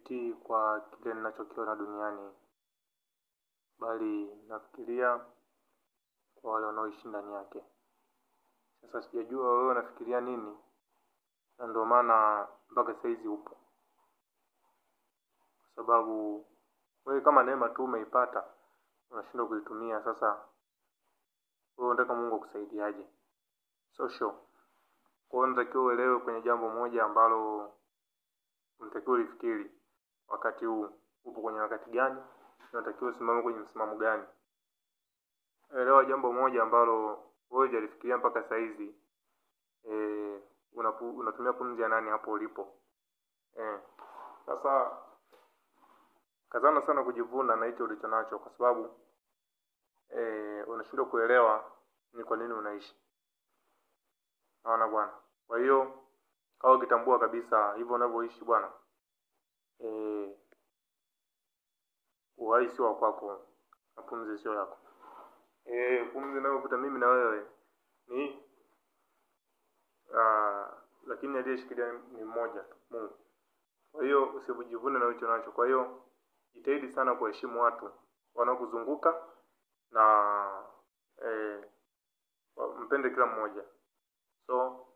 sipitii kwa kile ninachokiona duniani, bali nafikiria kwa wale wanaoishi ndani yake. Sasa sijajua wewe unafikiria nini, na ndio maana mpaka saizi upo. Kwa sababu wewe kama neema tu umeipata, unashindwa kuitumia. Sasa wewe unataka Mungu akusaidiaje? So sure. Kwa hiyo unatakiwa uelewe kwenye jambo moja ambalo unatakiwa ulifikiri wakati huu. Upo kwenye wakati gani? Unatakiwa usimame kwenye msimamo gani? Elewa jambo moja ambalo wewe hujalifikiria mpaka saizi. Unatumia pumzi ya nani hapo ulipo? Sasa kazana sana kujivuna na hicho ulicho nacho, kwa sababu unashindwa kuelewa ni kwa nini unaishi. Naona bwana. Kwa hiyo kama ukitambua kabisa hivyo unavyoishi bwana, uhai sio wa kwako na pumzi sio yako. Pumzi ninayovuta mimi na wewe ni lakini aliyeshikilia ni mmoja tu, Mungu. Kwa hiyo usijivune na ulicho nacho. Kwa hiyo jitahidi sana kuheshimu watu wanaokuzunguka na mpende kila mmoja. So